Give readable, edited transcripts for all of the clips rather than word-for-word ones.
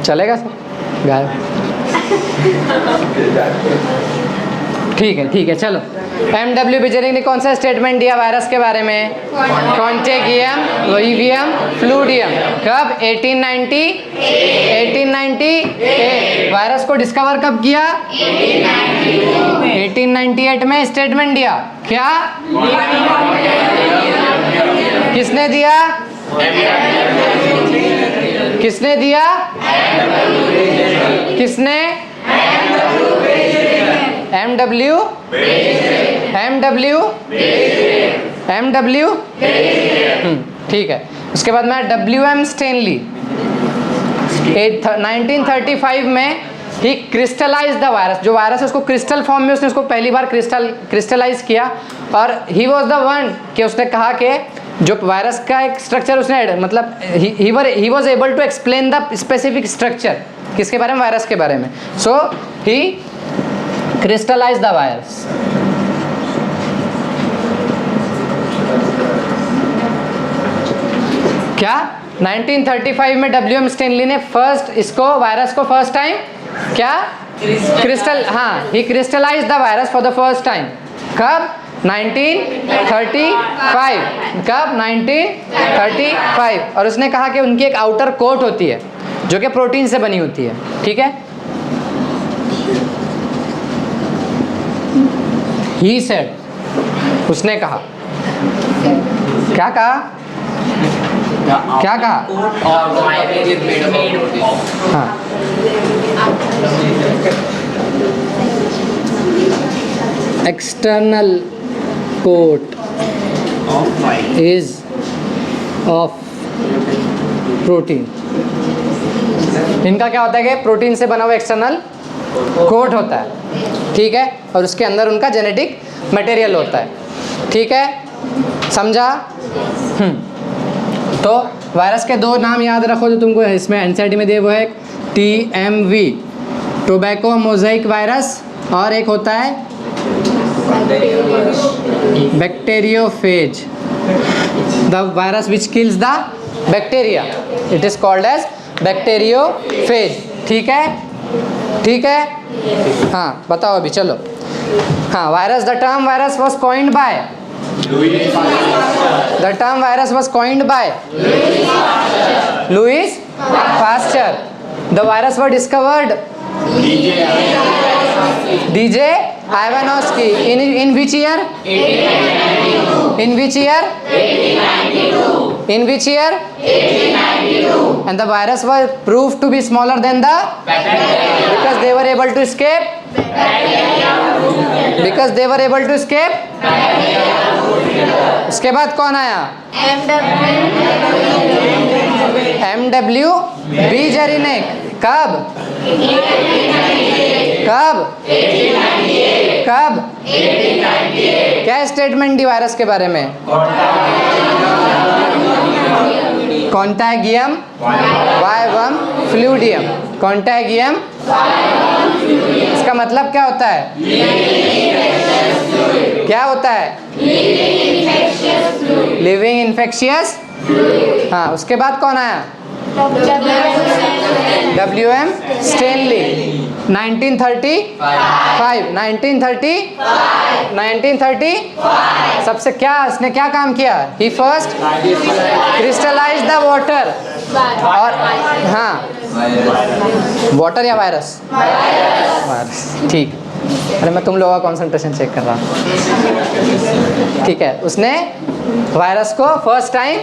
चलेगा सर? गायब। ठीक है चलो। MW बिजरिंग ने कौन सा स्टेटमेंट दिया वायरस के बारे में? कॉन्टेगियम लोइवियम फ्लूडियम। कब? 1898। वायरस को डिस्कवर कब किया? 1898 में स्टेटमेंट दिया। क्या? किसने दिया? किसने दिया? किसने? MW। ठीक है। उसके बाद में WM स्टेनली 1935 में ही क्रिस्टलाइज द वायरस। जो वायरस है उसको क्रिस्टल फॉर्म में उसने उसको पहली बार क्रिस्टलाइज किया और ही वॉज द वन कि उसने कहा कि जो वायरस का एक स्ट्रक्चर उसने मतलब he was able to explain the specific structure. किसके बारे में? वायरस के बारे में। So he crystallize the virus. क्या? 1935 में WM स्टेनली ने वायरस को फर्स्ट टाइम क्या? क्रिस्टल, हाँ, he crystallize the virus for the first time. कब? 1935। कब? 1935। और उसने कहा कि उनकी एक आउटर कोट होती है जो कि प्रोटीन से बनी होती है। ठीक है। ही सेड, उसने कहा। क्या कहा? क्या कहा? हाँ, external coat is of protein. इनका क्या होता है कि प्रोटीन से बना हुआ एक्सटर्नल कोट होता है। ठीक है। और उसके अंदर उनका जेनेटिक मटेरियल होता है। ठीक है, समझा? तो वायरस के दो नाम याद रखो जो तुमको इसमें एनसीईआरटी में दिए, वो है TMV टोबैको मोज़ेक वायरस और एक होता है bacteriophage the virus which kills the bacteria, it is called as bacteriophage. ठीक है, ठीक है। हाँ, बताओ अभी, चलो। हाँ, virus, the term virus was coined by The term virus was coined by Louis Pasteur. The virus was discovered DJ Ivanovsky in which year? 1892. In which year? 1892. In which year? 1892. And the virus was proved to be smaller than the bacteria because they were able to escape because they were able to escape उसके बाद कौन आया? MW बिजरिनेक। कब? कब? कब? क्या statement दी virus के बारे में? कॉन्टैगियम वाइवम फ्लूडियम। कॉन्टैगियम, इसका मतलब क्या होता है? क्या होता है? Living infectious. हाँ, उसके बाद कौन आया? WM Stanley 1935। सबसे क्या इसने क्या काम किया? ही फर्स्ट क्रिस्टलाइज द वाटर। और हाँ, वाटर या वायरस? वायरस। ठीक। अरे मैं तुम लोगों का कंसंट्रेशन चेक कर रहा हूँ। ठीक है, उसने वायरस को फर्स्ट टाइम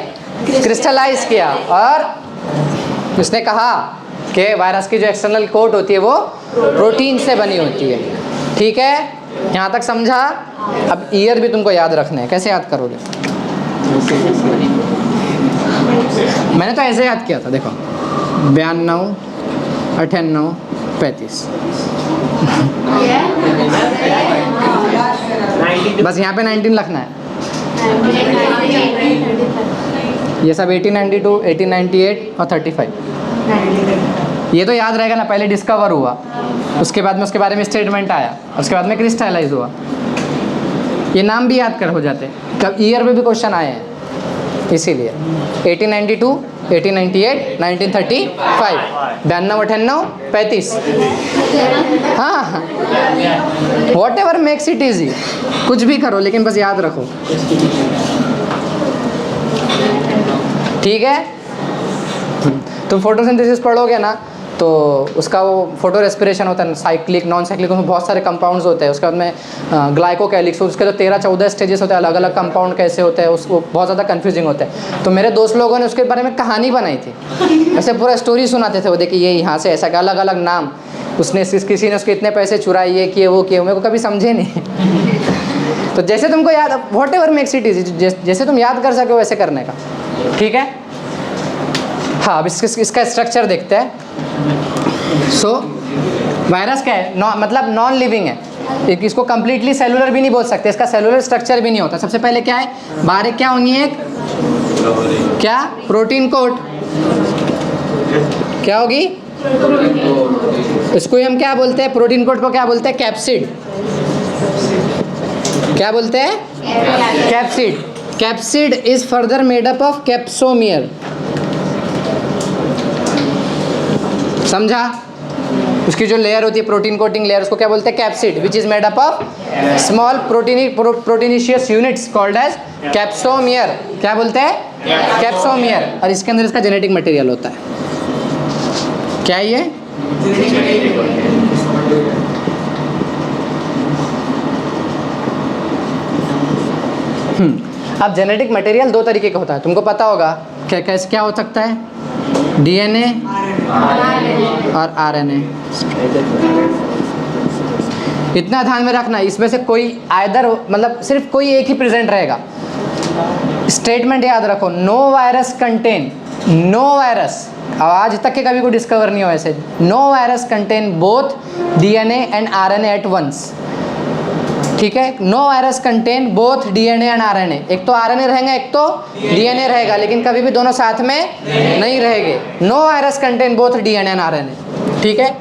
क्रिस्टलाइज किया और उसने कहा कि वायरस की जो एक्सटर्नल कोट होती है वो प्रोटीन से बनी होती है। ठीक है, यहाँ तक समझा? अब ईयर भी तुमको याद रखने हैं। कैसे याद करोगे? मैंने तो ऐसे याद किया था, देखो 92, 98, 35। बस यहाँ पे 19 लिखना है। ये सब 1892, 1898 और 35। ये तो याद रहेगा ना। पहले डिस्कवर हुआ, उसके बाद में उसके बारे में स्टेटमेंट आया, उसके बाद में क्रिस्टलाइज हुआ। ये नाम भी याद कर हो जाते हैं, कब ईयर में भी क्वेश्चन आए हैं इसीलिए। 1892, 1898, 1935, 92, 98, 35। हाँ, what ever makes it easy, कुछ भी करो लेकिन बस याद रखो, ठीक है। तुम फोटोसिंथेसिस पढ़ोगे ना तो उसका वो फोटो रेस्पिरेशन होता है, साइक्लिक नॉन साइक्लिक, उसमें बहुत सारे कंपाउंड्स होते हैं। उसके बाद में ग्लाइकोकैलिक्स, उसके जो 13-14 स्टेजेस होते हैं, अलग अलग कंपाउंड कैसे होते हैं, उसको बहुत ज़्यादा कंफ्यूजिंग होता है। तो मेरे दोस्त लोगों ने उसके बारे में कहानी बनाई थी, ऐसे पूरा स्टोरी सुनाते थे वो, देखिए ये यहाँ से ऐसा, अलग अलग नाम, उसने किसी ने उसके इतने पैसे चुराए, ये किए वो किए, मेरे को कभी समझे नहीं। तो जैसे तुमको याद, what ever makes it easy, जैसे तुम याद कर सको वैसे करने का, ठीक है। हाँ, अब इसका स्ट्रक्चर देखते हैं। सो वायरस क्या है, मतलब नॉन लिविंग है, इसको कंप्लीटली सेलुलर भी नहीं बोल सकते, इसका सेलुलर स्ट्रक्चर भी नहीं होता। सबसे पहले क्या है, बाहर क्या होंगी, एक क्या प्रोटीन कोट, क्या होगी, इसको हम क्या बोलते हैं, प्रोटीन कोट को क्या बोलते हैं, कैप्सिड। क्या बोलते हैं, capsid. Capsid is further made up of capsomere, समझा। उसकी जो लेयर होती है प्रोटीन कोटिंग लेयर, उसको क्या बोलते हैं, capsid, which is made up of small proteinaceous units called as capsomere. क्या बोलते हैं, कैप्सोमियर। और इसके अंदर इसका जेनेटिक मटेरियल होता है। क्या ये, अब जेनेटिक मटेरियल दो तरीके का होता है, तुमको पता होगा। कैसे क्या हो सकता है, डीएनए और आरएनए। इतना ध्यान में रखना, इसमें से कोई आइदर, मतलब सिर्फ कोई एक ही प्रेजेंट रहेगा। स्टेटमेंट याद रखो, no virus contain, no virus, आज तक के कभी कोई डिस्कवर नहीं हुआ ऐसे, no virus contain both DNA and RNA at once, ठीक है। No virus contain both DNA and RNA, एक तो आरएनए रहेगा एक तो डीएनए रहेगा, लेकिन कभी भी दोनों साथ में नहीं रहेंगे। No virus contain both DNA and RNA, ठीक है।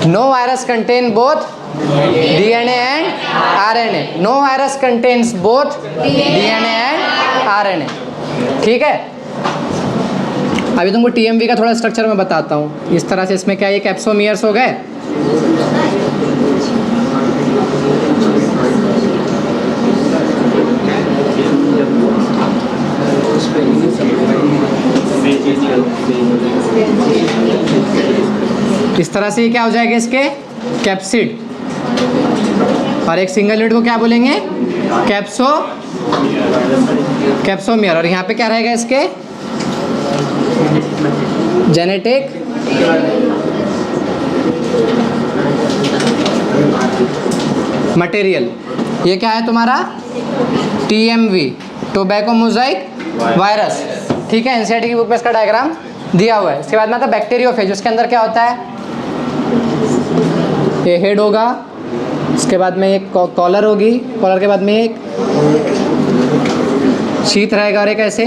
No virus contain both DNA and RNA. No virus contains both DNA and RNA. ठीक है। अभी तुमको TMV का थोड़ा स्ट्रक्चर मैं बताता हूँ। इस तरह से इसमें क्या ये कैप्सोमियर्स हो गए, इस तरह से ये क्या हो जाएगा, इसके कैप्सिड, और एक सिंगल यूनिट को क्या बोलेंगे, कैप्सोमियर। और यहाँ पे क्या रहेगा, इसके जेनेटिक मटेरियल। ये क्या है तुम्हारा, TMV, टोबैको मोजाइक वायरस, ठीक है। एनसीईआरटी की बुक में इसका डायग्राम दिया हुआ है। इसके बाद में आता है बैक्टीरियोफेज, उसके अंदर क्या होता है, ये हेड होगा, इसके बाद में एक कॉलर होगी, कॉलर के बाद में एक शीत रहेगा और एक ऐसे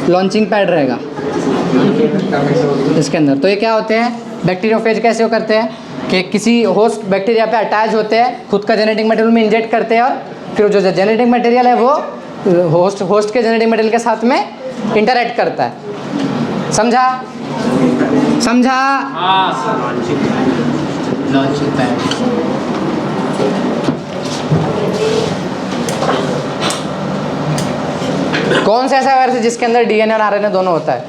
लॉन्चिंग पैड रहेगा इसके अंदर। तो ये क्या होते हैं, बैक्टीरियोफेज कैसे करते हैं कि किसी होस्ट बैक्टीरिया पे अटैच होते हैं, खुद का जेनेटिक मटेरियल में इंजेक्ट करते हैं, और फिर जो जेनेटिक मटेरियल है वो होस्ट के जेनेटिक मटेरियल के साथ में इंटरैक्ट करता है। समझा, समझा। लॉन्चिंग पैड, कौन सा ऐसा वायरस है जिसके अंदर डीएनए और आरएनए दोनों होता है?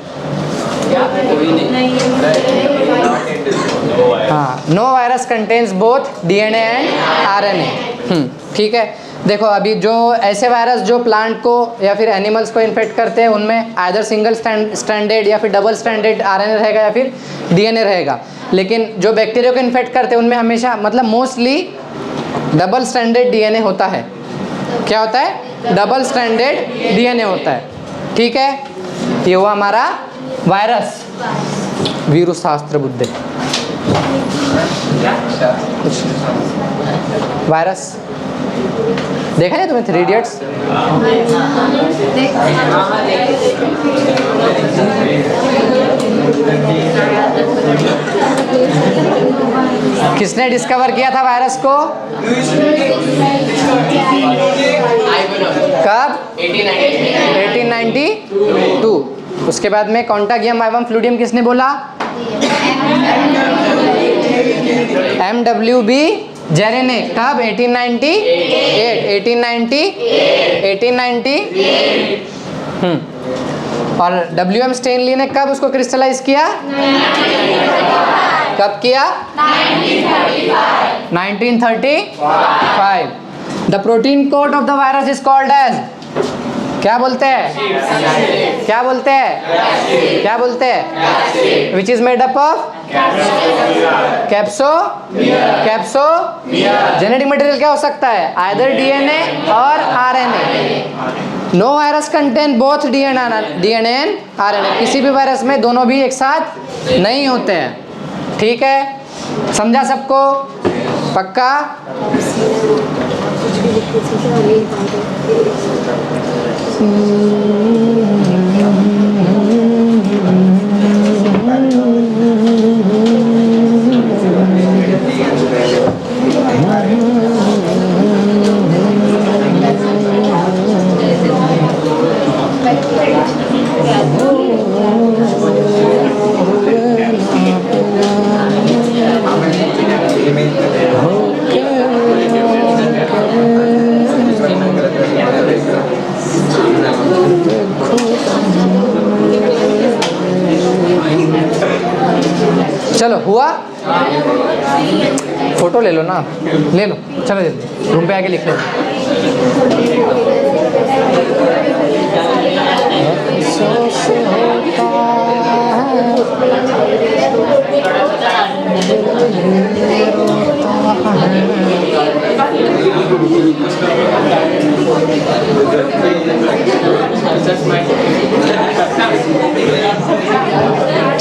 हाँ, no virus contains both DNA and RNA. ठीक है। देखो अभी जो ऐसे वायरस जो प्लांट को या फिर एनिमल्स को इन्फेक्ट करते हैं, उनमें आइदर सिंगल स्ट्रैंडेड या फिर डबल स्ट्रैंडेड आरएनए रहेगा या फिर डीएनए रहेगा। लेकिन जो बैक्टीरिया को इन्फेक्ट करते हैं उनमें हमेशा, मतलब मोस्टली डबल स्ट्रैंडेड डीएनए होता है। क्या होता है? डबल स्ट्रैंडेड डीएनए होता है। ठीक है, ये हुआ हमारा वायरस, वीरुशास्त्र बुद्धे। वायरस देखा है तुम्हें 3 इडियट्स? किसने डिस्कवर किया था वायरस को? कब? 1892। उसके बाद में कॉन्टागियम आइवम फ्लूडियम किसने बोला? MWB जेरेने। कब? 1898। और WM स्टेनली ने कब उसको क्रिस्टलाइज किया? कब किया? 1935। The protein coat of the virus is called as, क्या बोलते हैं? क्या बोलते हैं? क्या बोलते हैं? Which is made up of capso. Genetic material क्या हो सकता है? आइदर DNA और RNA। No virus contain both DNA and RNA। किसी भी वायरस में दोनों भी एक साथ नहीं होते हैं। ठीक है, समझा सबको? पक्का? चलो हुआ? फोटो ले लो ना, ले लो, चलो जल्दी रूम पे आके लिख लो।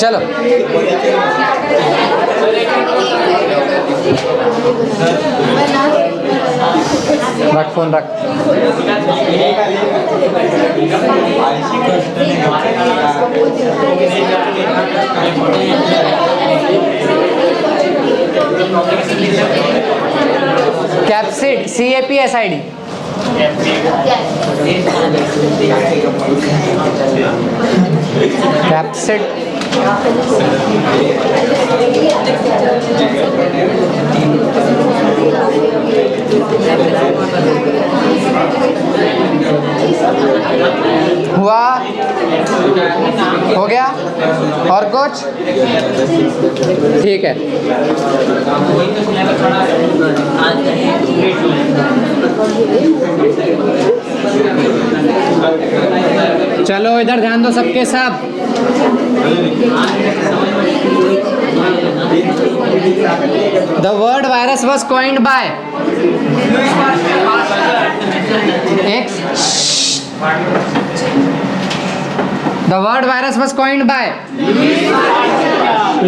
चलो रख फोन रख। Capsid CAPSID। कैप्सिड हुआ? हो गया? और कुछ? ठीक है। चलो इधर ध्यान दो सबके सब। The word virus was coined by The word virus was coined by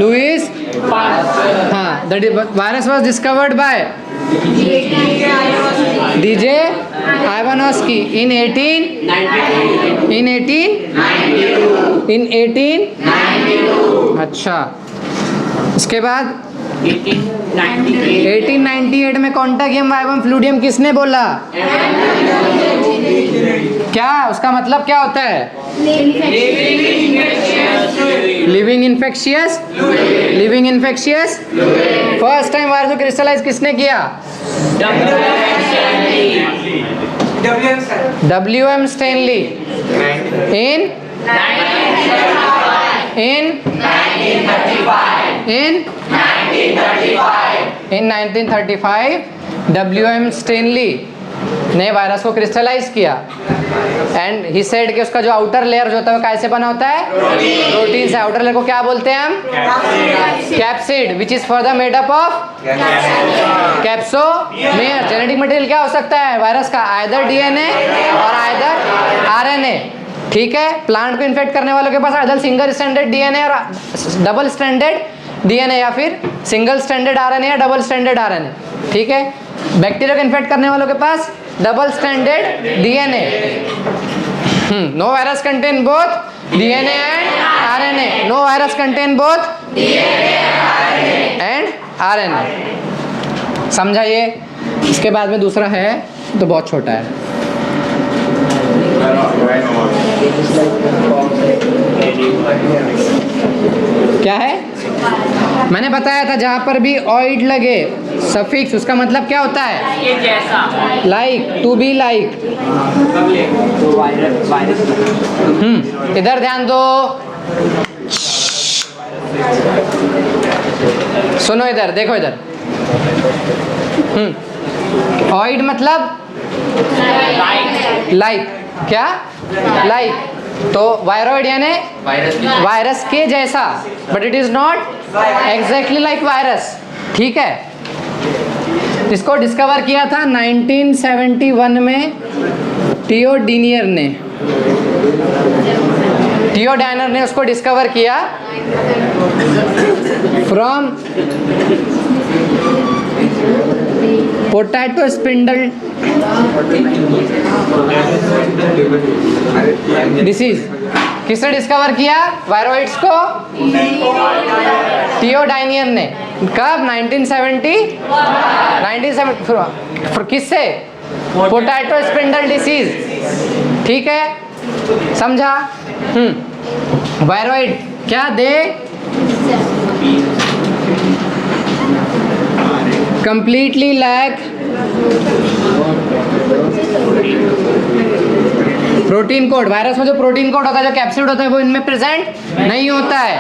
Louis. हाँ, the virus was discovered by DJ Ivanovsky in 1892। अच्छा, उसके बाद 1898 में कॉन्टागियम आइवम फ्लूडियम किसने बोला? क्या उसका मतलब क्या होता है? Living infectious. First time virus को क्रिस्टलाइज किसने किया? WM Stanley in 1935 WM Stanley ने वायरस को क्रिस्टलाइज किया एंड ही सेड कि उसका जो आउटर लेयर जो होता है वो कैसे बना होता है? प्रोटीन से। आउटर लेयर को क्या बोलते हैं हम? Capsid, which is further made up of capsomere. Genetic material क्या हो सकता है वायरस का? आइदर DNA और आइदर RNA। ठीक है, प्लांट को इन्फेक्ट करने वालों के पास आइदर सिंगल स्ट्रैंडेड DNA और डबल स्ट्रैंडेड डीएनए या फिर सिंगल स्ट्रैंडेड आरएनए या डबल स्ट्रैंडेड आरएनए, ठीक है। बैक्टीरिया को इन्फेक्ट करने वालों के पास double stranded DNA. No virus contain both DNA and RNA, no virus contain both DNA and RNA. समझा ये? इसके बाद में दूसरा है तो बहुत छोटा है, क्या है? मैंने बताया था जहां पर भी ऑइड लगे सफिक्स, उसका मतलब क्या होता है? Like, to be like. इधर ध्यान दो, सुनो इधर, देखो इधर। ऑइड मतलब लाइक, क्या? लाइक। तो वायरॉइड यानी वायरस के जैसा, but it is not exactly like virus, ठीक है। इसको डिस्कवर किया था 1971 में टियोडाइनर ने। टियोडाइनर ने उसको डिस्कवर किया फ्रॉम पोटैटो स्पिंडल डिसीज। किसने डिस्कवर किया वायरॉइड्स को? टियोडाइनर ने। कब? 1970 किससे? पोटैटो स्पिंडल डिसीज, ठीक है, समझा? वायरॉइड क्या दे? Completely lack protein coat. Virus में जो प्रोटीन कोड होता है, जो कैप्सिड होता है, वो इनमें प्रेजेंट नहीं होता है,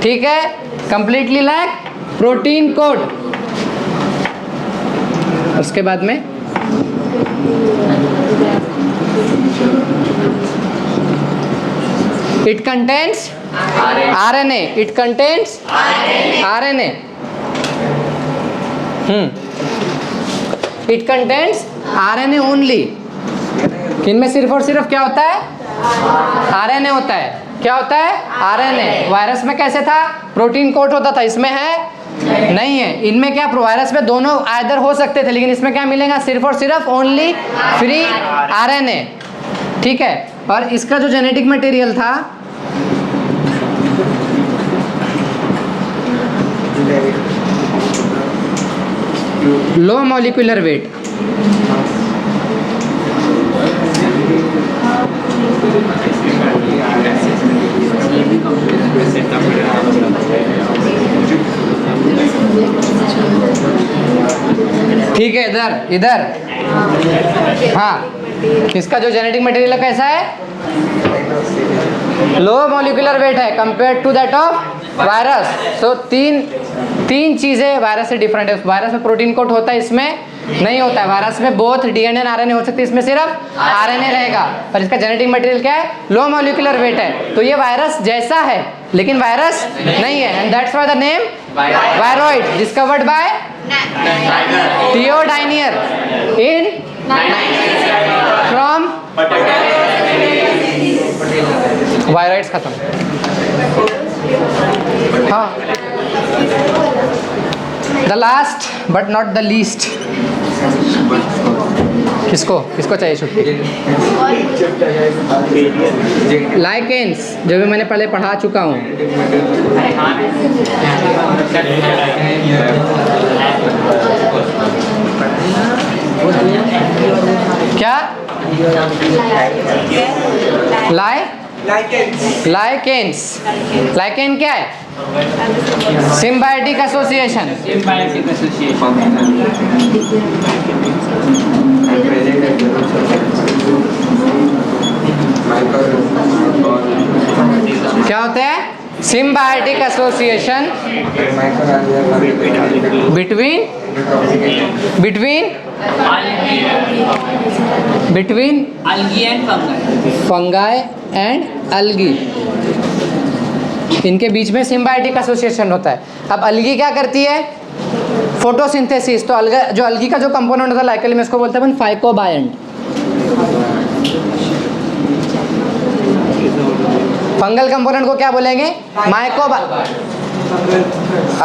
ठीक है। Completely lack protein coat. उसके बाद में it contains RNA, it contains RNA. It contains RNA only. इनमें सिर्फ और सिर्फ क्या होता है? आरएनए होता है। क्या होता है? आरएनए। वायरस में कैसे था? प्रोटीन कोड होता था, इसमें है नहीं है। इनमें क्या? वायरस में दोनों आइदर हो सकते थे, लेकिन इसमें क्या मिलेगा? सिर्फ और सिर्फ ओनली फ्री आरएनए, ठीक है। और इसका जो जेनेटिक मटेरियल था लो मॉलिक्यूलर वेट, ठीक है। इधर इधर, हाँ, इसका जो जेनेटिक मटेरियल है कैसा है? लो मॉलिक्यूलर वेट है compare to that of virus. So तीन चीजें वायरस से डिफरेंट है। वायरस में प्रोटीन कोड होता है, इसमें नहीं होता है। वायरस में बोथ डीएनए और आरएनए हो सकते हैं, इसमें सिर्फ आरएनए रहेगा। पर इसका जेनेटिक मटेरियल क्या है? लो मॉलिक्यूलर वेट है। तो ये वायरस जैसा है लेकिन वायरस नहीं है, and that's why the name viroid, discovered by T O Diener in from viroids. खत्म। हाँ, the last but not the least. किसको चाहिए छुट्टी? लाइकेंस, जो भी मैंने पहले पढ़ा चुका हूँ। क्या? लाइकेंस। लाइकेन क्या है? Symbiotic association. क्या होता है? Symbiotic association between fungi and algae. इनके बीच में सिम्बायोटिक एसोसिएशन होता है। अब अलगी क्या करती है? फोटोसिंथेसिस। तो जो अलगी का जो कंपोनेंट होता है लाइकेन में, इसको बोलते हैं फाइकोबायंट। फंगल कंपोनेंट को क्या बोलेंगे?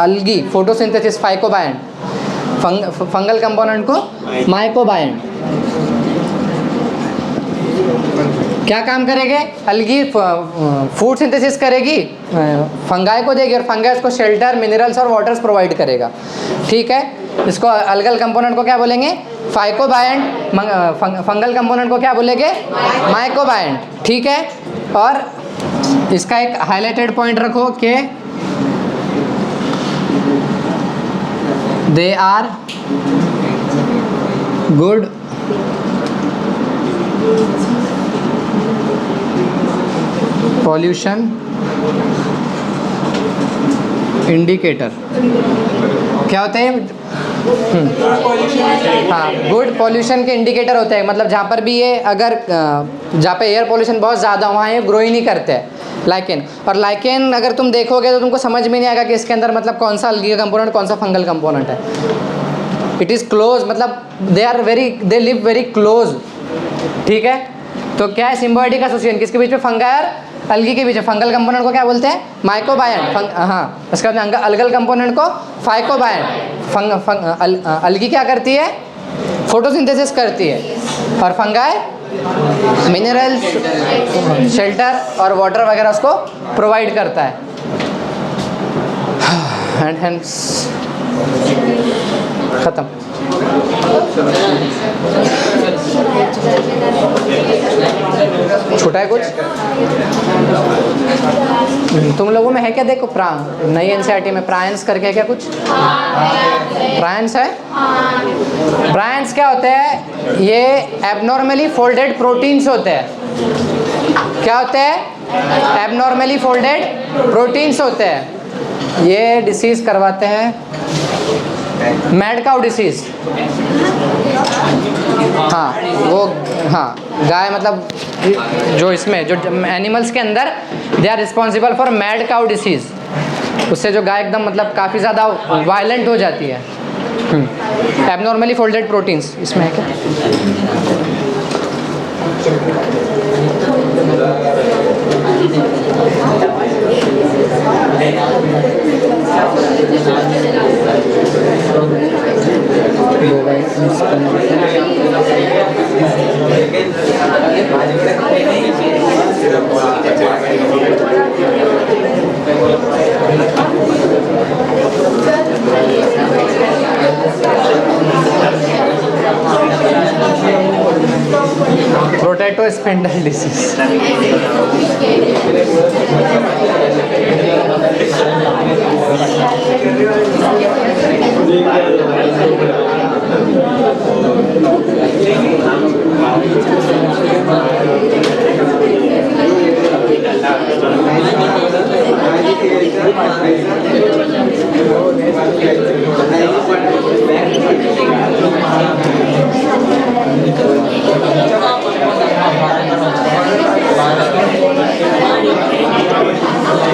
algae photosynthesis phycobiont, fungal component को माइकोबायंट। क्या काम करेंगे? अलगी फूड सिंथेसिस करेगी, फंगाई को देगी और फंगाई उसको शेल्टर, मिनरल्स और वाटर्स प्रोवाइड करेगा। ठीक है, इसको अलगल कंपोनेंट को क्या बोलेंगे? फाइकोबायंट। फंगल कंपोनेंट को क्या बोलेंगे? माइकोबायंट। ठीक है, और इसका एक हाईलाइटेड पॉइंट रखो कि they are good pollution indicator. क्या होते हैं? हाँ, गुड पॉल्यूशन के इंडिकेटर होते हैं। मतलब जहाँ पर भी ये अगर जहाँ पे एयर पॉल्यूशन बहुत ज़्यादा, वहाँ ये ग्रो ही नहीं करते हैं लाइकेन। और लाइकेन अगर तुम देखोगे तो तुमको समझ में नहीं आएगा कि इसके अंदर मतलब कौन सा अलगी का कंपोनेंट, कौन सा फंगल कंपोनेंट है। इट इज़ क्लोज, मतलब दे लिव वेरी क्लोज। ठीक है, तो क्या है? सिम्बायोटिक एसोसिएशन किसके बीच में? फंगाई और अलगी के बीच में। फंगल कंपोनेंट को क्या बोलते हैं? माइकोबायंट। हाँ, उसके बाद अलगल कंपोनेंट को फाइकोबायंट। अलगी क्या करती है? फोटोसिंथेसिस करती है, और फंगाई मिनरल्स, शेल्टर और वाटर वगैरह उसको प्रोवाइड करता है। एंड हेंस खत्म। छोटा है कुछ? तुम लोगों में है क्या? देखो नई एनसीईआरटी में प्रायंस करके है क्या कुछ? प्रायंस है। प्रायंस क्या होते हैं? ये एबनॉर्मली फोल्डेड प्रोटीन्स होते हैं। क्या होते हैं? एबनॉर्मली फोल्डेड प्रोटीन्स होते हैं। ये डिसीज करवाते हैं मैड काउ डिसीज। हाँ, वो हाँ, गाय मतलब जो इसमें जो एनिमल्स के अंदर they are responsible for mad cow disease. उससे जो गाय एकदम मतलब काफ़ी ज़्यादा वायलेंट हो जाती है। एबनॉर्मली फोल्डेड प्रोटीन्स इसमें है क्या? Potato spindle disease.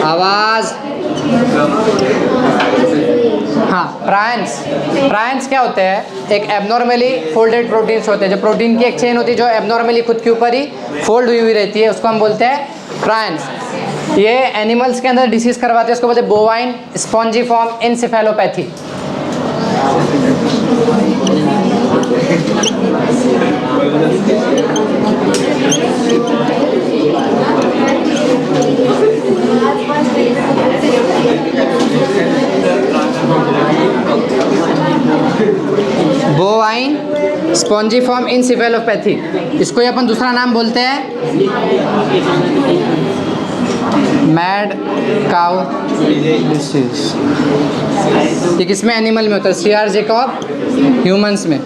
आवाज। हाँ, प्रायंस क्या होते हैं? एक एबनॉर्मली फोल्डेड प्रोटीन्स होते हैं। जो प्रोटीन की एक चेन होती है जो एबनॉर्मली खुद के ऊपर ही फोल्ड हुई रहती है, उसको हम बोलते हैं प्रायंस। ये एनिमल्स के अंदर डिसीज करवाते हैं, उसको बोलते हैं bovine spongiform encephalopathy. Bovine spongiform encephalopathy, इसको ही अपन दूसरा नाम बोलते हैं मैड काउ डिसीज। ये किसमें एनिमल में होता है? सीआर जैकब ह्यूमंस में।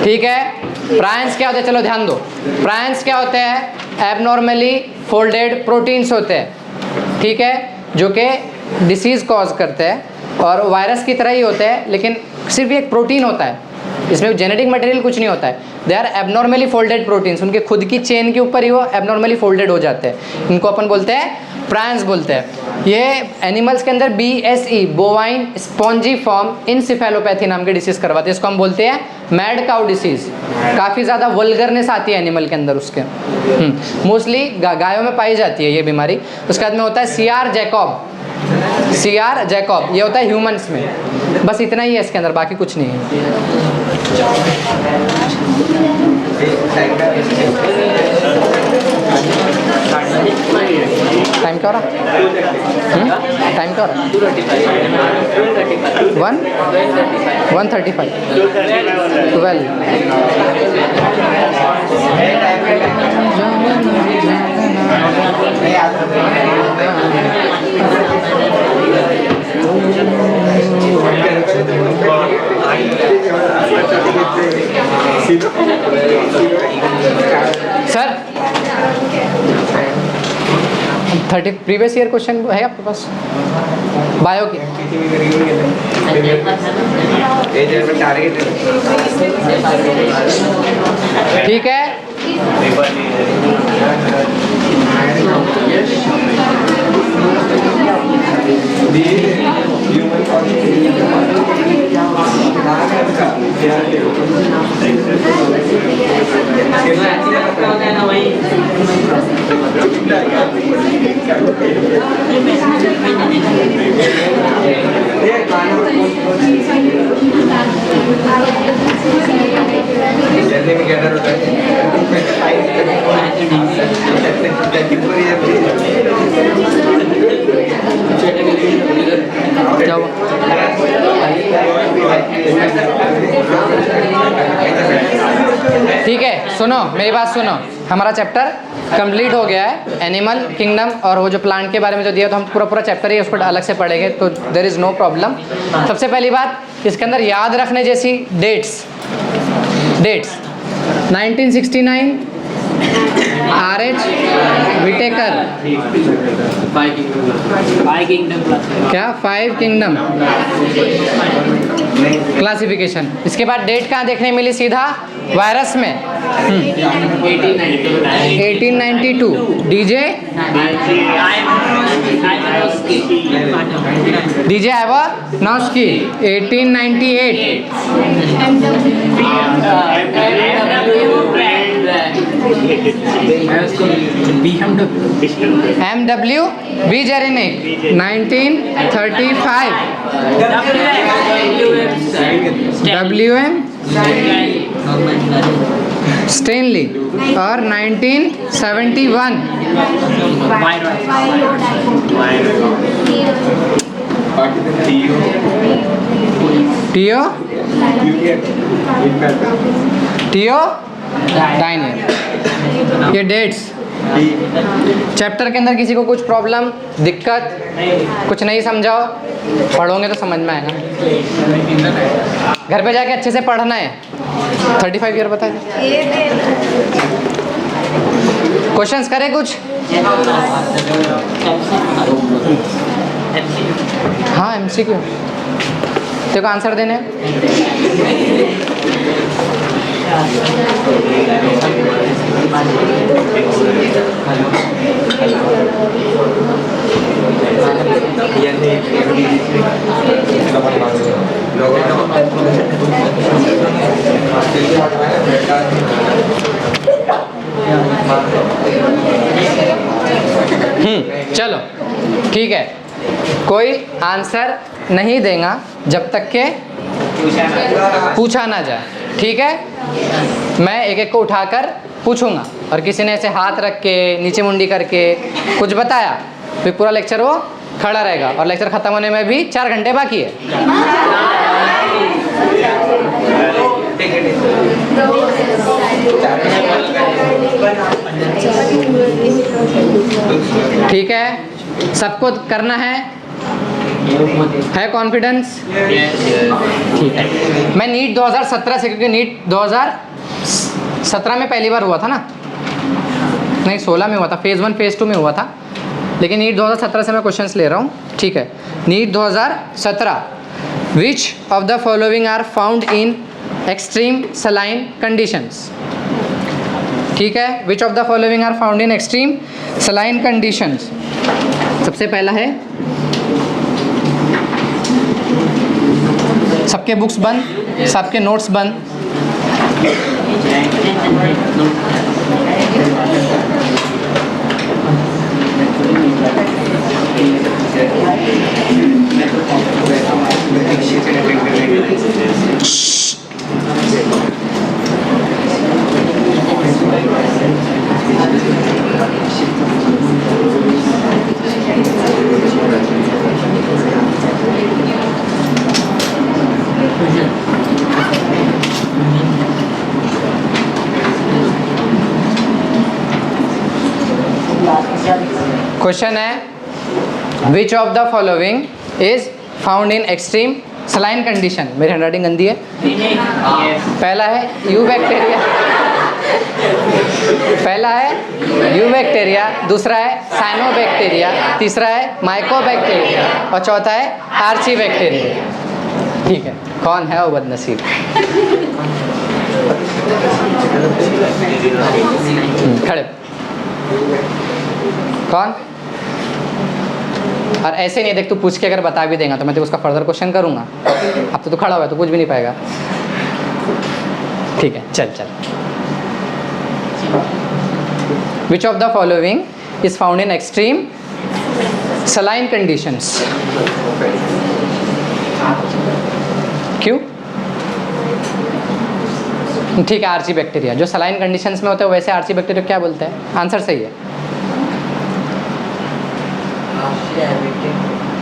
ठीक है, प्रायंस क्या होते हैं? चलो ध्यान दो। प्रायंस क्या होते हैं? एबनॉर्मली फोल्डेड प्रोटीन्स होते हैं। ठीक है, जो कि डिसीज़ कॉज करते हैं और वायरस की तरह ही होते हैं, लेकिन सिर्फ एक प्रोटीन होता है, इसमें जेनेटिक मटेरियल कुछ नहीं होता है। They are abnormally folded proteins, उनके खुद की चेन के ऊपर ही वो एबनॉर्मली फोल्डेड हो जाते हैं। इनको अपन बोलते हैं प्रायंस बोलते हैं। ये एनिमल्स के अंदर BSE बोवाइन स्पॉन्जी फॉर्म इनसेफेलोपैथी नाम की डिसीज़ करवाते हैं। इसको हम बोलते हैं मैड काउ डिसीज़। काफ़ी ज़्यादा वल्गरनेस आती है एनिमल के अंदर उसके। मोस्टली गायों में पाई जाती है ये बीमारी। उसके बाद में होता है CR जैकब, ये होता है ह्यूमंस में। बस इतना ही है इसके अंदर, बाकी कुछ नहीं है। टाइम क्या हो रहा? टाइम क्या हो रहा? 1:35 12। सर 30 प्रीवियस ईयर क्वेश्चन है आपके पास बायो की? ठीक है। ठीक है, सुनो मेरी बात सुनो। हमारा चैप्टर कंप्लीट हो गया है एनिमल किंगडम, और वो जो प्लांट के बारे में जो दिया तो हम पूरा चैप्टर ही उसको अलग से पढ़ेंगे, तो देयर इज़ नो प्रॉब्लम। सबसे पहली बात इसके अंदर याद रखने जैसी डेट्स 1969 RH विटेकर, क्या 5 किंगडम क्लासिफिकेशन। इसके बाद डेट कहाँ देखने मिली? सीधा वायरस में 1892 DJ Ivanowski 1898 MW Vigerinic 1935 WM Stanley और 1971 टियो डाइनियर। ये डेट्स चैप्टर के अंदर किसी को कुछ प्रॉब्लम दिक्कत कुछ नहीं समझाओ, पढ़ोगे तो समझ में आएगा। घर पे जाके अच्छे से पढ़ना है। 35 ईयर बताए क्वेश्चंस करें कुछ? हाँ MCQ देखो आंसर देने। चलो ठीक है, कोई आंसर नहीं देगा जब तक के पूछा ना जाए, ठीक है? मैं एक एक को उठाकर पूछूंगा, और किसी ने ऐसे हाथ रख के नीचे मुंडी करके कुछ बताया फिर पूरा लेक्चर वो खड़ा रहेगा, और लेक्चर ख़त्म होने में भी 4 घंटे बाकी है। ठीक है, सबको करना है कॉन्फिडेंस? ठीक है। मैं नीट 2017 से, क्योंकि नीट 2017 में पहली बार हुआ था ना, नहीं 16 में हुआ था, फेज़ 1 फेज़ 2 में हुआ था, लेकिन नीट 2017 से मैं क्वेश्चंस ले रहा हूँ, ठीक है? NEET 2017, which of the following are found in extreme saline conditions? ठीक है, which of the following are found in extreme saline conditions? सबसे पहला है, सबके बुक्स बंद, सबके नोट्स बंद। क्वेश्चन है, which of the following is found in extreme saline condition. मेरी हैंडराइटिंग गंदी है। पहला है यू बैक्टीरिया, पहला है यू बैक्टीरिया, दूसरा है साइनोबैक्टीरिया, तीसरा है माइकोबैक्टीरिया और चौथा है आर्ची बैक्टीरिया। ठीक है, कौन है वो बदनसीब? खड़े कौन? और ऐसे नहीं, देख तू पूछ के अगर बता भी देगा तो मैं तो उसका फर्दर क्वेश्चन करूंगा। अब तो तू खड़ा हुआ है तो कुछ भी नहीं पाएगा। ठीक है, चल चल। विच of the following is found in extreme saline conditions? क्यों? ठीक है, आर्ची बैक्टीरिया। जो सलाइन कंडीशंस में होते हैं वैसे आर्ची बैक्टीरिया क्या बोलते हैं? आंसर सही है।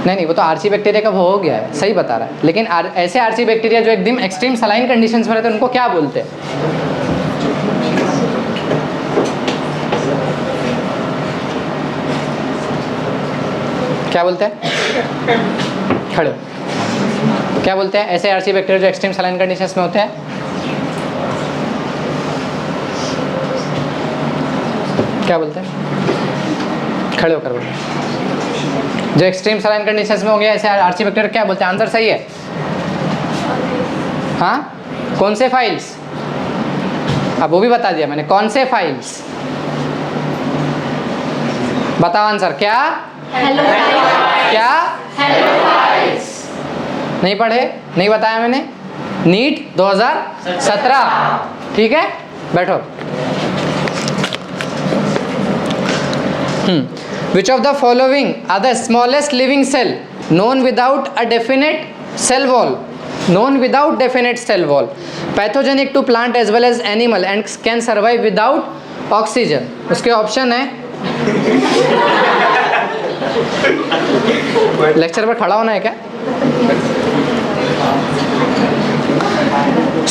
नहीं, वो तो आर्ची बैक्टीरिया का वो हो गया है, सही बता रहा है। लेकिन ऐसे आर्ची बैक्टीरिया जो एकदम एक्सट्रीम सलाइन कंडीशंस में रहते हैं उनको क्या बोलते हैं? क्या बोलते हैं? खड़े क्या बोलते हैं ऐसे आर्ची बैक्टीरिया जो एक्सट्रीम सलाइन कंडीशंस में होते हैं? क्या बोलते हैं? खड़े होकर बोलते। जो एक्सट्रीम सलाइन कंडीशंस में हो गया ऐसे आर्ची बैक्टीरिया क्या बोलते हैं? आंसर सही है। हाँ, कौन से फाइल्स? अब वो भी बता दिया मैंने, कौन से फाइल्स? बताओ आंसर। क्या? हेलो क्या? Hello files. नहीं पढ़े? नहीं बताया मैंने? नीट 2017। ठीक है, बैठो। Which of the following are the smallest living cell known without a definite cell wall? Known without definite cell wall. Pathogenic to plant as well as animal and can survive without oxygen. उसके option है, lecture पर खड़ा होना है क्या?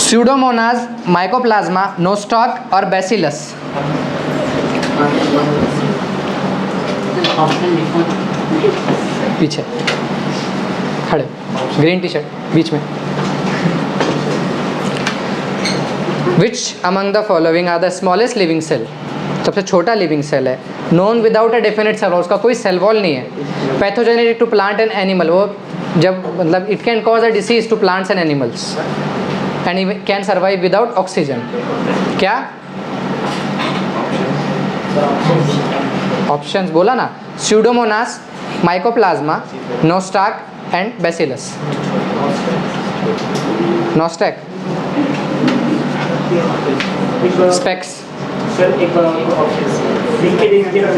Pseudomonas, Mycoplasma, Nostoc और Bacillus। पीछे खड़े, ग्रीन टी शर्ट बीच में। Which among the following are the smallest living cell? सबसे छोटा लिविंग सेल है, known without a definite cell wall, उसका कोई सेल वॉल नहीं है। Pathogenic to plant and animal, वो जब मतलब it can cause a disease to plants and animals and can survive without oxygen. क्या ऑप्शंस बोला ना? Pseudomonas, mycoplasma, nostoc and bacillus. Nostoc, स्पेक्स। सर एक बार ऑप्शंस लिख के दे दीजिएगा।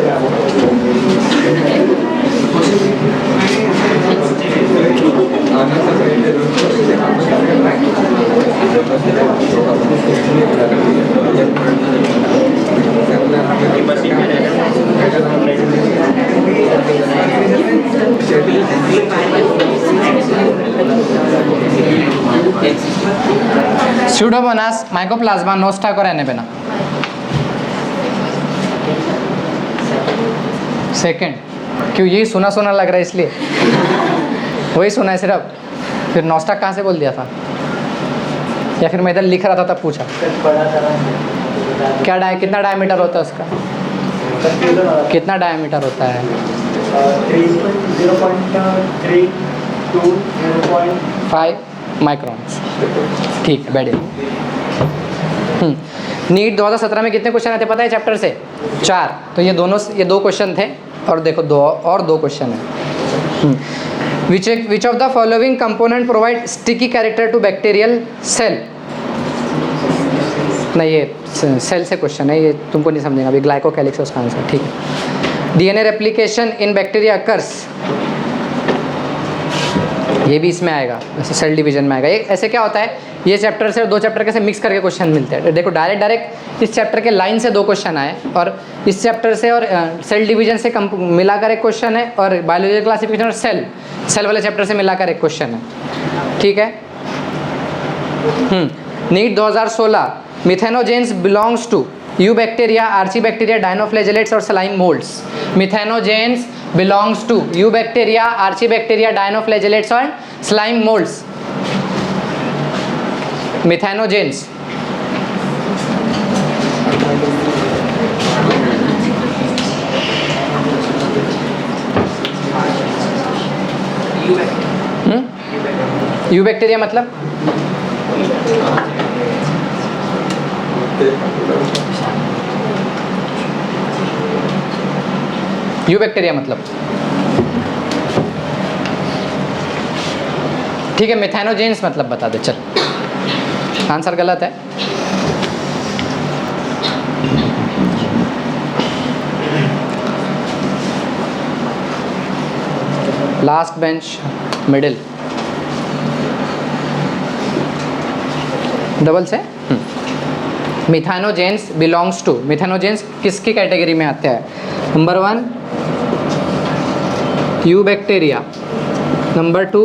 स्यूडोमोनास, माइकोप्लाज्मा, नोस्टाक और एनेबेना। सेकंड, क्यों? यही सुना सुना लग रहा है इसलिए वही सुना है सिर्फ। फिर नोस्टाक कहाँ से बोल दिया था? या फिर मैं इधर लिख रहा था तब पूछा? क्या कितना डायमीटर होता है उसका? कितना डायमीटर होता है? 5 माइक्रॉन्स। ठीक है, बैठे। नीट 2017 में कितने क्वेश्चन आते पता है चैप्टर से? 4। तो ये दो क्वेश्चन थे और देखो दो क्वेश्चन है। Which of the following component provide sticky character to bacterial cell? नहीं, ये सेल से क्वेश्चन है, ये तुमको नहीं समझेगा अभी। ग्लाइकोकैलिक्स है उसका आंसर, ठीक है। डीएनए रेप्लिकेशन इन बैक्टीरिया अकर्स, ये भी इसमें आएगा, ऐसे सेल डिवीजन में आएगा। ये ऐसे क्या होता है, ये चैप्टर से 2 चैप्टर कैसे मिक्स करके क्वेश्चन मिलते हैं। देखो डायरेक्ट इस चैप्टर के लाइन से 2 क्वेश्चन आए, और इस चैप्टर से और सेल डिवीजन से मिलाकर एक क्वेश्चन है, और बायोलॉजिकल क्लासिफिकेशन और सेल वाले चैप्टर से मिलाकर एक क्वेश्चन है, ठीक है। NEET 2016, methanogens belongs to eubacteria, archaebacteria, dinoflagellates और slime moulds. Methanogens belongs to eubacteria, archaebacteria, dinoflagellates और स्लाइम मोल्ड्स। मिथेनोजेंस यूबैक्टीरिया मतलब यूबैक्टीरिया मतलब, ठीक है। मिथेनोजेंस मतलब बता दे, चल। आंसर गलत है। लास्ट बेंच मिडिल डबल से। मिथेनोजेंस बिलोंग्स टू, मिथेनोजेंस किसकी कैटेगरी में आते हैं? Number 1 eubacteria, number 2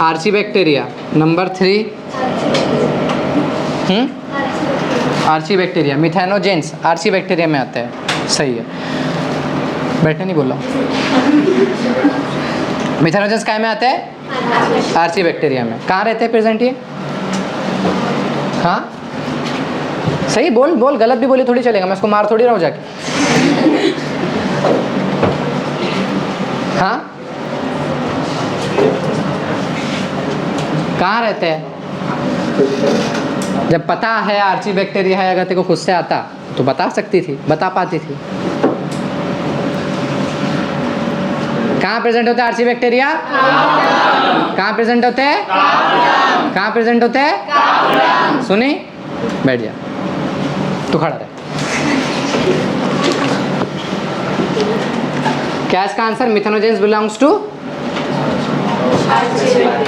archaebacteria, number 3 archaebacteria. Methanogens archaebacteria में आते हैं, सही है। बैठने नहीं बोल रहा हूँ। मिथेनोजेंस काय में आते हैं? आर्चीबैक्टीरिया में। कहाँ रहते हैं प्रेजेंट ये? हाँ सही बोल, गलत भी बोली थोड़ी चलेगा, मैं इसको मार थोड़ी रहा हूँ जाके। हाँ कहाँ रहते हैं? जब पता है आर्चीबैक्टीरिया है, अगर तेरे को खुद से आता तो बता सकती थी, बता पाती थी। कहाँ प्रेजेंट होता है आर्चीबैक्टीरिया? कहाँ प्रेजेंट होते हैं? कहाँ प्रेजेंट होते हैं? सुनी? बैठ जा, तू खड़ा रहे। क्या इसका आंसर? मिथेनोजेंस बिलोंग्स टू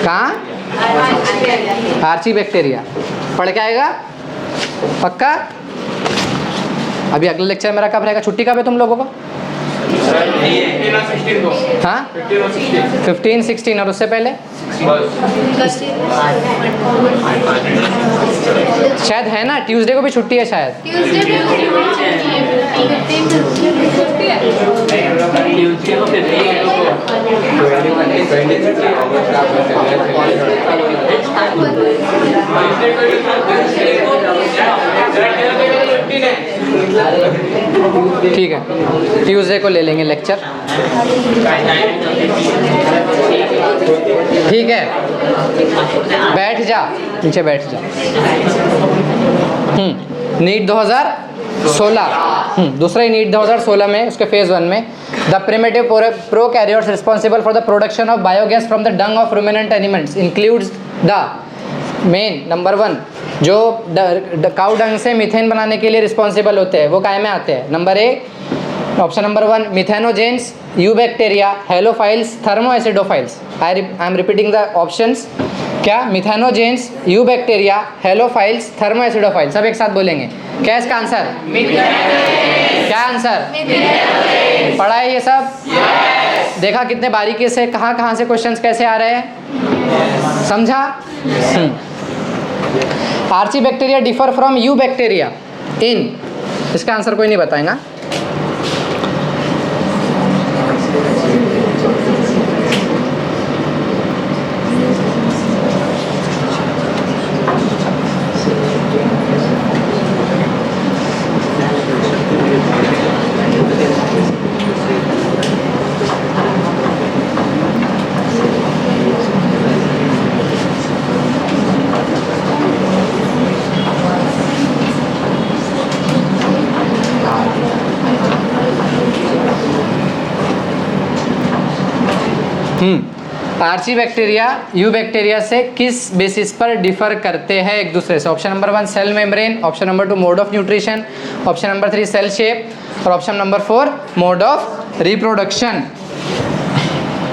कहाँ? आर्चीबैक्टीरिया। पढ़ के आएगा पक्का? अभी अगला लेक्चर मेरा कब रहेगा? छुट्टी कब है तुम लोगों को? हाँ 15, 16 और उससे पहले शायद है ना, ट्यूसडे को भी छुट्टी है शायद। ठीक है, ट्यूसडे को ले लेंगे लेक्चर, ठीक है। बैठ जा, नीचे बैठ जा। नीट 2016, दूसरा ही नीट 2016 में उसके फेज़ 1 में the primitive prokaryotes responsible for the production of biogas from the dung of ruminant animals includes the main. Number 1 जो काउ डंग से मीथेन बनाने के लिए रिस्पॉन्सिबल होते हैं वो काय में आते हैं? Number 1 option number 1 methanogens, eubacteria, halophiles, thermoacidophiles. I am repeating the options. क्या? Methanogens, eubacteria, halophiles, thermoacidophiles. सब एक साथ बोलेंगे। क्या इसका आंसर? क्या आंसर? पढ़ा है ये सब? देखा कितने बारीकी से कहाँ कहाँ से क्वेश्चंस कैसे आ रहे हैं, समझा? आर्चीबैक्टीरिया डिफर फ्रॉम यूबैक्टीरिया इन, इसका आंसर कोई नहीं बताएगा। आर्ची बैक्टीरिया यू बैक्टीरिया से किस बेसिस पर डिफर करते हैं एक दूसरे से? Option number 1 cell membrane, option number 2 mode of nutrition, option number 3 cell shape और option number 4 mode of reproduction.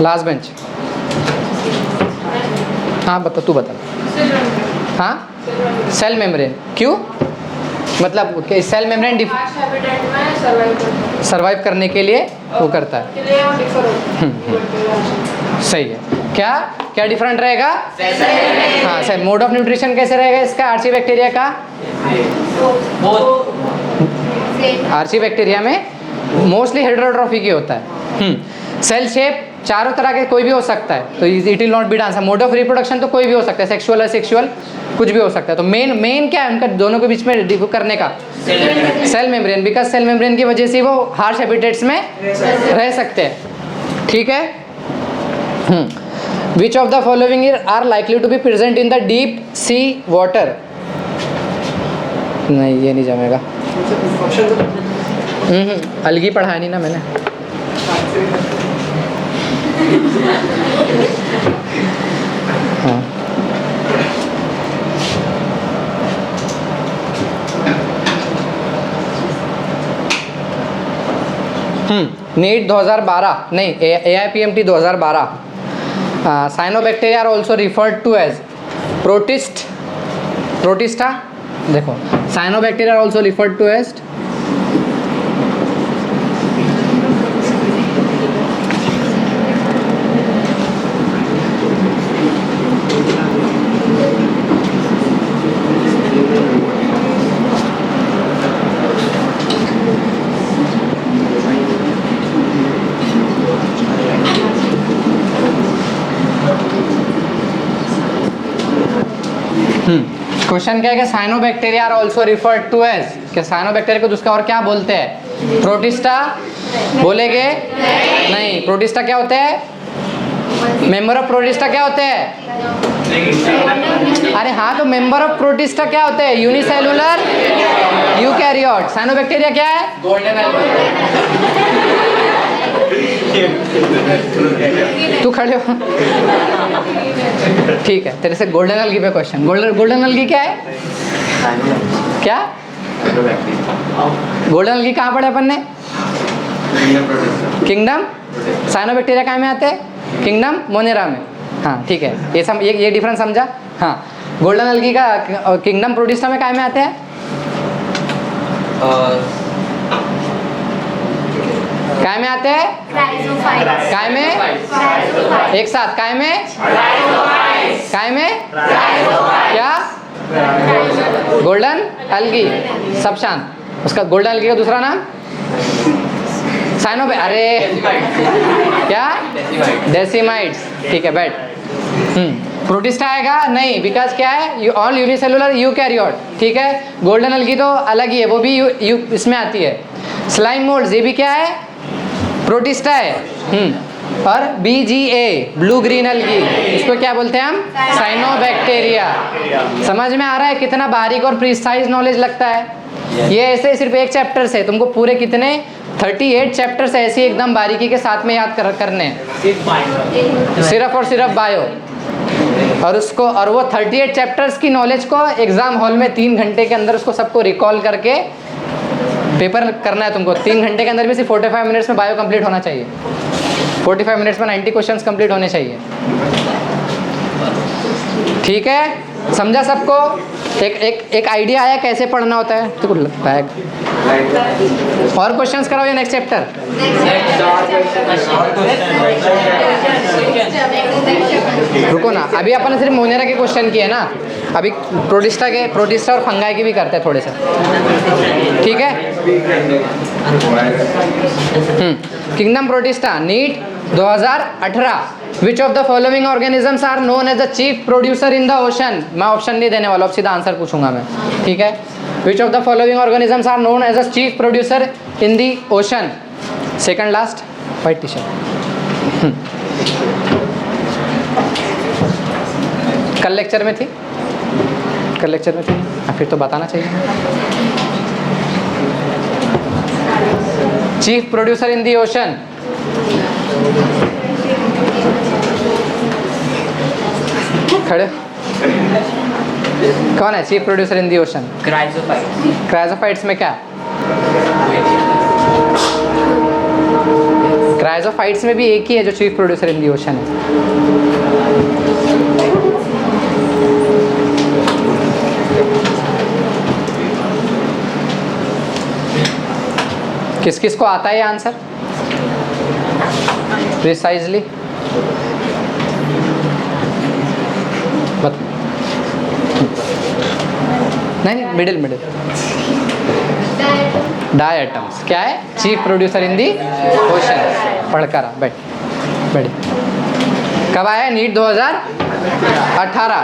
Last bench. हाँ बता, तू बता। हाँ सेल मेम्ब्रेन, क्यों? मतलब सेल मेम्ब्रेन सर्वाइव करने के लिए वो करता है। सही है। क्या क्या डिफरेंट रहेगा? हाँ सही। मोड ऑफ न्यूट्रिशन कैसे रहेगा इसका आर्ची बैक्टीरिया का? आर्ची बैक्टीरिया में मोस्टली हेटेरोट्रॉफी की होता है। सेल शेप चारों तरह के कोई भी हो सकता है, तो it will not be answer. Mode of reproduction तो कोई भी हो सकता है, सेक्सुअल असेक्सुअल कुछ भी हो सकता है। तो मेन क्या है उनका दोनों के बीच में डिफर करने का? Cell membrane, because cell membrane की वजह से वो हार्श हैबिटेट्स में रह सकते हैं। ठीक है। Which of the following are likely to be present in the deep sea water? नहीं ये नहीं जमेगा। अलगी पढ़ाया नहीं ना मैंने। हाँ नीट 2012 नहीं, AIPMT 2012। Cyanobacteria are also referred to as protista. देखो cyanobacteria are also referred to as question क्या है कि cyanobacteria are also referred to as, कि साइनोबैक्टीरिया को दूसरा और क्या बोलते हैं? प्रोटिस्टा बोलेंगे? नहीं। प्रोटिस्टा क्या होते हैं? मेंबर ऑफ प्रोटिस्टा क्या होते हैं? अरे हाँ, तो मेंबर ऑफ प्रोटिस्टा क्या होते हैं? Unicellular eukaryote. साइनोबैक्टीरिया क्या है? तू खड़े हो। ठीक है, तेरे से गोल्डन अलगी पे क्वेश्चन। गोल्डन अलगी क्या है? क्या गोल्डन अलगी कहाँ पढ़े अपन ने? किंगडम। साइनोबैक्टीरिया कहाँ में आते हैं? किंगडम मोनेरा में। हाँ ठीक है, ये डिफरेंस समझा। हाँ गोल्डन अलगी का किंगडम प्रोटिस्टा में कहाँ में आते हैं? काय में आते हैं? काय में? एक साथ काय में? काय में? क्या? गोल्डन अलगी। सब शांत। उसका गोल्डन अलगी का दूसरा नाम? साइनो। अरे क्या? डेसिमाइड्स। ठीक है बैठ। प्रोटिस्टा आएगा नहीं, बिकॉज क्या है? All unicellular eukaryote. ठीक है। गोल्डन अलगी तो अलग ही है, वो भी इसमें आती है। स्लाइम मोल्ड्स ये भी क्या है? प्रोटिस्टा है। और BGA ब्लू ग्रीन अलगी, इसको क्या बोलते हैं हम? साइनोबैक्टीरिया। समझ में आ रहा है कितना बारीक और प्रिसाइज नॉलेज लगता है? ये ऐसे सिर्फ एक चैप्टर से तुमको पूरे कितने 38 चैप्टर्स ऐसी एकदम बारीकी के साथ में याद करने हैं, सिर्फ और सिर्फ बायो। और वो 38 चैप्टर्स की नॉलेज को एग्जाम हॉल में 3 घंटे के अंदर उसको सबको रिकॉल करके पेपर करना है तुमको। 3 घंटे के अंदर भी सिर्फ 45 मिनट्स में बायो कंप्लीट होना चाहिए। 45 मिनट्स में 90 क्वेश्चंस कंप्लीट होने चाहिए। ठीक है, समझा सबको? एक आइडिया आया कैसे पढ़ना होता है? तो बैग और क्वेश्चंस कराओ ये नेक्स्ट चैप्टर। रुको ना, अभी अपन ने सिर्फ मोनेरा के क्वेश्चन किए ना, अभी प्रोटिस्टा और फंगाई के भी करते हैं थोड़े से। ठीक है। Kingdom protista NEET 2018। Which of the following organisms are known as the chief producer in the ocean? मैं ऑप्शन नहीं देने वाला, अब सीधा आंसर पूछूंगा मैं। ठीक है। Which of the following organisms are known as the chief producer in the ocean? Second last white T shirt. कल लेक्चर में थी? कल लेक्चर में थी? फिर तो बताना चाहिए। Chief producer in the ocean. खड़े कौन है chief producer in the ocean? Chrysophytes में क्या? क्रायोजोफाइट्स में भी एक ही है जो chief producer in the ocean है। किस किस को आता है ये आंसर प्रिसाइजली? नहीं मिडिल डायटम्स क्या है? Chief producer in the ocean. पढ़कर बैठ कब आया नीट? 2018।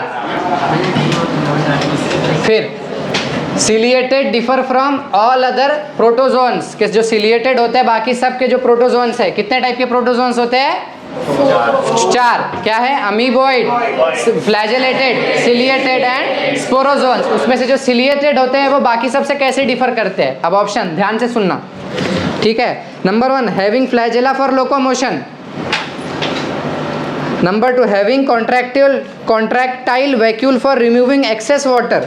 फिर ciliated differ from all other protozoans, कि जो सिलिएटेड होते हैं बाकी सब के जो प्रोटोजोन्स है, कितने टाइप के प्रोटोजोन्स होते हैं? 4। क्या है? Amoeboid, flagellated, ciliated and sporozoans. उसमें से जो सिलिएटेड होते हैं वो बाकी सबसे कैसे डिफर करते हैं? अब ऑप्शन ध्यान से सुनना, ठीक है। Number 1 having flagella for locomotion. Number 2 having contractile vacuole for removing excess water,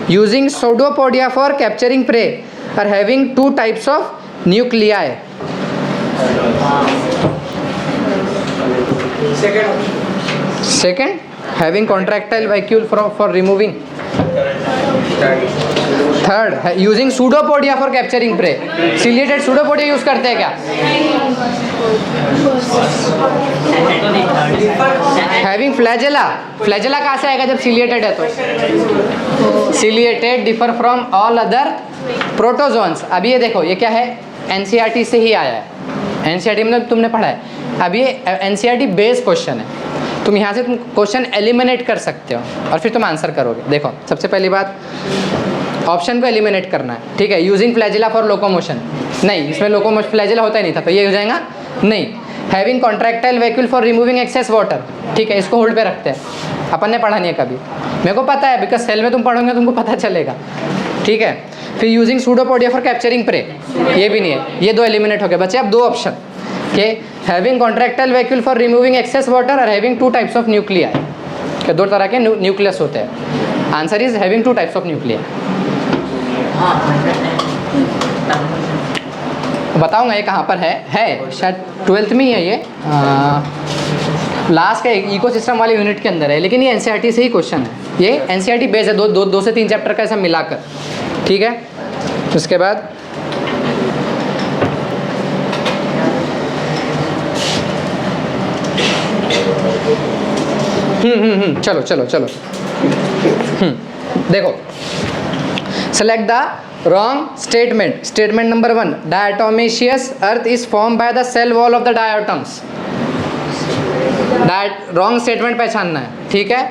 using pseudopodia for capturing prey, or having 2 types of nuclei. Second, having contractile vacuole for removing. Third, using pseudopodia for capturing prey. Ciliated pseudopodia use करते हैं क्या? Having flagella कहाँ से आएगा जब ciliated है तो? Ciliated differ from all other protozoans. अब ये देखो ये क्या है? एनसीईआरटी से ही आया है। एनसीईआरटी में तुमने पढ़ा है। अब ये एनसीईआरटी बेस्ड क्वेश्चन है, तुम यहाँ से तुम क्वेश्चन एलिमिनेट कर सकते हो और फिर तुम आंसर करोगे। देखो सबसे पहली बात ऑप्शन को एलिमिनेट करना है, ठीक है। यूजिंग फ्लैजिला फॉर लोकोमोशन, नहीं इसमें लोकोमोशन फ्लैजिला होता ही नहीं था, तो ये हो जाएगा नहीं। Having contractile vacuole for removing excess water, ठीक है, इसको होल्ड पे रखते हैं। अपन ने पढ़ा नहीं है कभी, मेरे को पता है बिकॉज सेल में तुम पढ़ोगे तुमको पता चलेगा, ठीक है। फिर using pseudopodia for capturing prey, ये भी नहीं है। ये 2 एलिमिनेट हो गए, बचे अब 2 ऑप्शन के having contractile vacuole for removing excess water और हैविंग 2 टाइप्स ऑफ न्यूक्लियाई, के 2 तरह के न्यूक्लियस होते हैं। Answer is having 2 types of nuclei. बताऊंगा ये कहाँ पर है शायद 12th में ही है ये, लास्ट का इकोसिस्टम वाले यूनिट के अंदर है, लेकिन ये एनसीईआरटी से ही क्वेश्चन है। ये एनसीईआरटी बेस है, 2 से 3 चैप्टर का ऐसा मिलाकर, ठीक है। उसके बाद चलो देखो, select the wrong statement. Statement number 1, diatomaceous earth is formed by the cell wall of the diatoms. Wrong statement पहचानना है, ठीक है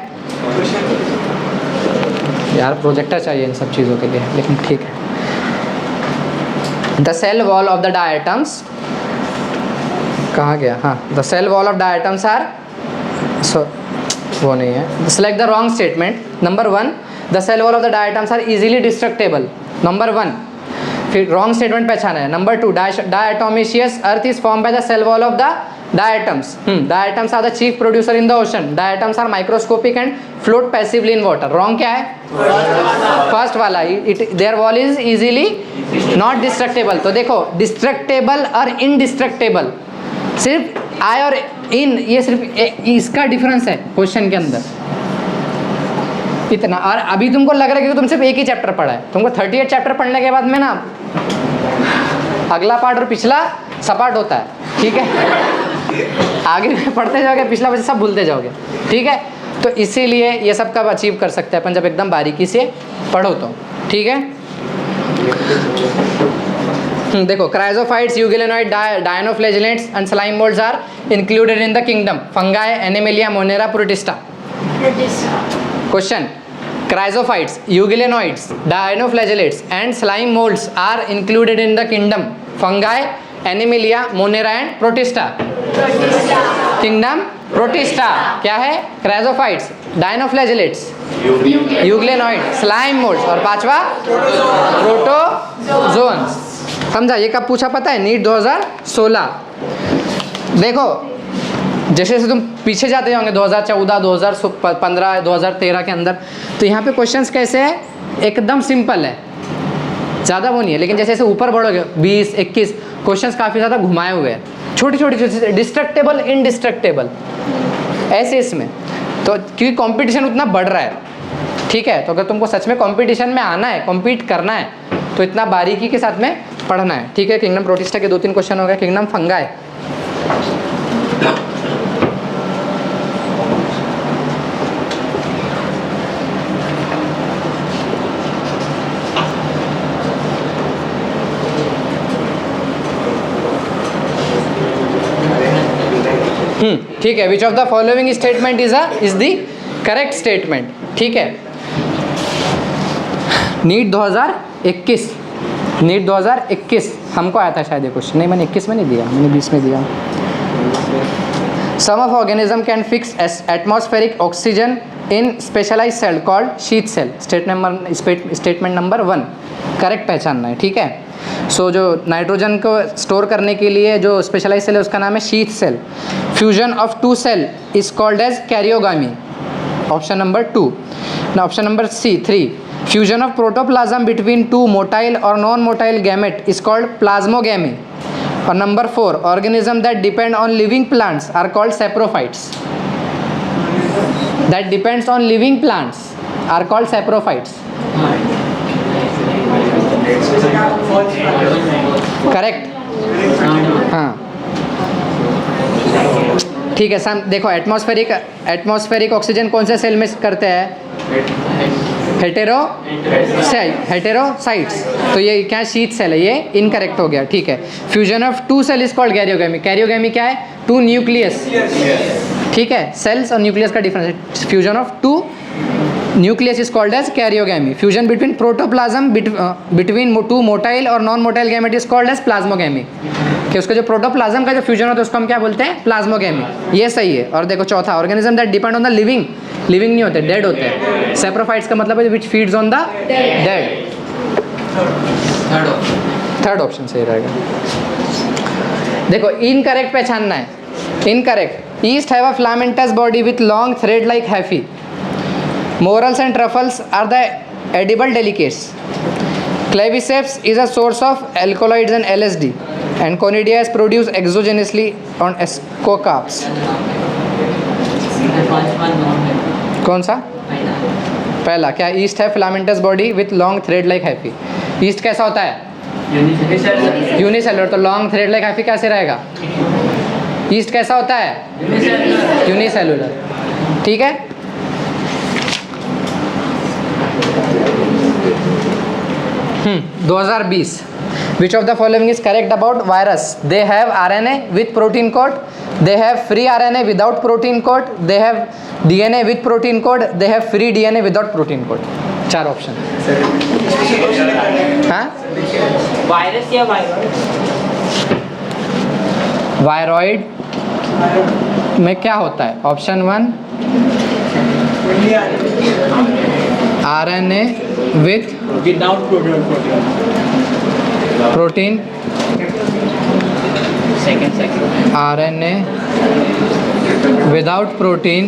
यार। प्रोजेक्टर चाहिए इन सब चीज़ों के लिए, लेकिन ठीक है। The cell wall of the diatoms, कहाँ गया? हाँ, the cell wall of diatoms are, वो नहीं है। Select the wrong statement. Number 1, the cell wall of the diatoms are easily destructible. Number 1, फिर wrong statement पहचाना है। Number 2, diatomaceous earth is formed by the cell wall of the diatoms. Diatoms are the chief producer in the ocean. Diatoms are microscopic and float passively in water. Wrong क्या है? First वाला, their wall is easily not destructible. तो देखो destructible और indestructible, सिर्फ I और in, ये सिर्फ इसका डिफरेंस है क्वेश्चन के अंदर इतना। और अभी तुमको लग रहा है कि तुम सिर्फ एक ही चैप्टर पढ़ा है, तुमको 38 चैप्टर पढ़ने के बाद में ना अगला पार्ट और पिछला सपाट होता है, ठीक है। आगे पढ़ते जाओगे, पिछला बच्चे सब भूलते जाओगे, ठीक है। तो इसीलिए ये सब कब अचीव कर सकते हैं अपन, जब एकदम बारीकी से पढ़ो तो, ठीक है। देखो chrysophytes, euglenoid, dinoflagellates and slime moulds are included in the kingdom fungi, animalia, monera, protista. Question, chrysophytes, euglenoids, dinoflagellates and slime moulds are included in the kingdom fungi, animalia, monera and protista. Kingdom protista क्या है? Chrysophytes, dinoflagellates, euglenoid, slime moulds और 5वां protozoans. समझा? ये कब पूछा पता है? नीट 2016। देखो जैसे जैसे तुम पीछे जाते होंगे 2014, 2015, 2013 के अंदर, तो यहाँ पे क्वेश्चंस कैसे है, एकदम सिंपल है, ज़्यादा वो नहीं है। लेकिन जैसे जैसे ऊपर बढ़ोगे 20, 21, क्वेश्चंस काफ़ी ज़्यादा घुमाए हुए हैं, छोटी छोटी डिस्ट्रक्टेबल, इनडिस्ट्रक्टेबल ऐसे इसमें। तो क्योंकि कंपटीशन उतना बढ़ रहा है, ठीक है, तो अगर तुमको सच में कंपटीशन में आना है, कम्पीट करना है, तो इतना बारीकी के साथ में पढ़ना है, ठीक है। किंगडम प्रोटिस्टा के 2-3 क्वेश्चन हो गए, किंगडम फंगाई। ठीक है, which of the following statement is the correct statement, ठीक है। नीट 2021, नीट 2021 हमको आया था शायद ये क्वेश्चन, नहीं मैंने 21 में नहीं दिया, मैंने 20 में दिया। Some of organism can fix atmospheric oxygen in specialise cell called sheath cell. Statement number 1 correct पहचानना है, ठीक है। सो जो नाइट्रोजन को स्टोर करने के लिए जो स्पेशलाइज सेल है उसका नाम है sheath cell. Fusion of 2 cell is called as karyogamy, option number 2। ना option number 3, fusion of protoplasm between 2 motile और non motile gamete is called plasmogamy. और number 4, organism that depend on living plants are called saprophytes. That depends on living plants are called saprophytes. Correct, हाँ ठीक है। सम देखो, atmospheric oxygen कौन से cell में करते हैं, हेटेरोसाइट्स, तो ये क्या शीथ सेल है, ये इनकरेक्ट हो गया, ठीक है। Fusion of 2 cell is called karyogamy. Karyogamy क्या है, 2 न्यूक्लियस, ठीक है। सेल्स और न्यूक्लियस का डिफरेंस है। Fusion of 2 nucleus is called as karyogamy. Fusion between protoplasm between 2 motile और non motile gamete is called as plasmogamy. कि उसका जो प्रोटोप्लाज्म का जो फ्यूजन होता है उसको हम क्या बोलते हैं, प्लाज्मोगैमी। ये सही है। और देखो चौथा, organism that depend on the living नहीं होते, डेड होते हैं। सैप्रोफाइट्स का मतलब है which feeds on the dead. Third option सही रहेगा। देखो इनकरेक्ट पहचानना है, incorrect. Yeast have a filamentous body with long thread like hyphae. Morels and truffles are the edible delicates. Claviceps is a source of alkaloids and LSD, and Conidia is produced exogenously on ascocarps. कौन सा पहला? क्या yeast है filamentous body with long thread like hyphae. Yeast कैसा होता है, unicellular, तो long thread like हैफी कैसे रहेगा। ईस्ट कैसा होता है, यूनिसेलुलर, ठीक है। Hmm. 2020. Which of the following is correct about virus? They have RNA with protein code. They have free RNA without protein code. They have DNA with protein code. They have free DNA without protein code. 4 option. हाँ? Virus या viroid? Viroid में क्या होता है? Option 1 RNA with without protein, second RNA without protein,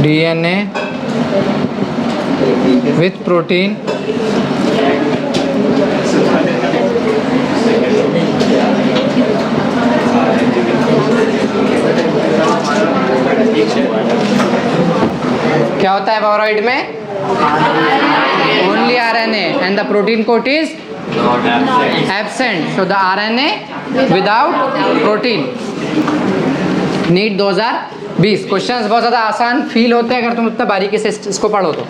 DNA with protein, क्या होता है viroid में? Only RNA and the protein coat is absent, so the RNA without protein. NEET 2020 questions बहुत ज़्यादा आसान फील होते हैं अगर तुम उतना बारीकी से इसको पढ़ो तो।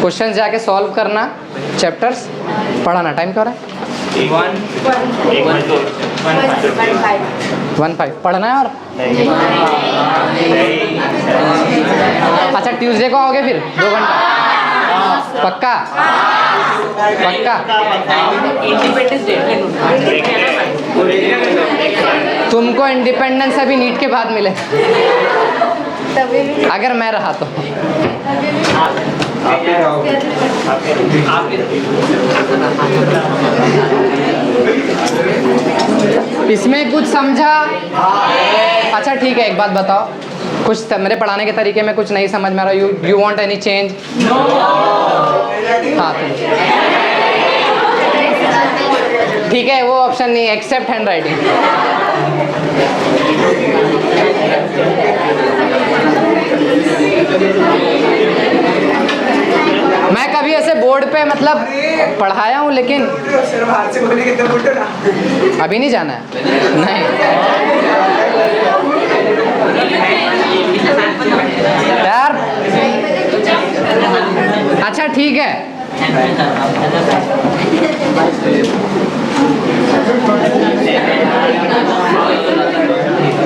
क्वेश्चंस जाके सॉल्व करना, चैप्टर्स पढ़ाना। टाइम क्या हो रहा है? 1:5 पढ़ना है। और अच्छा ट्यूसडे को आओगे फिर 2 घंटा पक्का? पक्का? तुमको इंडिपेंडेंस अभी नीट के बाद मिले अगर मैं रहा तो। इसमें कुछ समझा? अच्छा ठीक है, एक बात बताओ, कुछ मेरे पढ़ाने के तरीके में कुछ नहीं समझ में आ रहा, यू वांट एनी चेंज? हाँ ठीक है, वो ऑप्शन नहीं, एक्सेप्ट हैंड राइटिंग। मैं कभी ऐसे बोर्ड पे मतलब पढ़ाया हूँ, लेकिन अभी नहीं जाना है। नहीं यार, अच्छा ठीक है,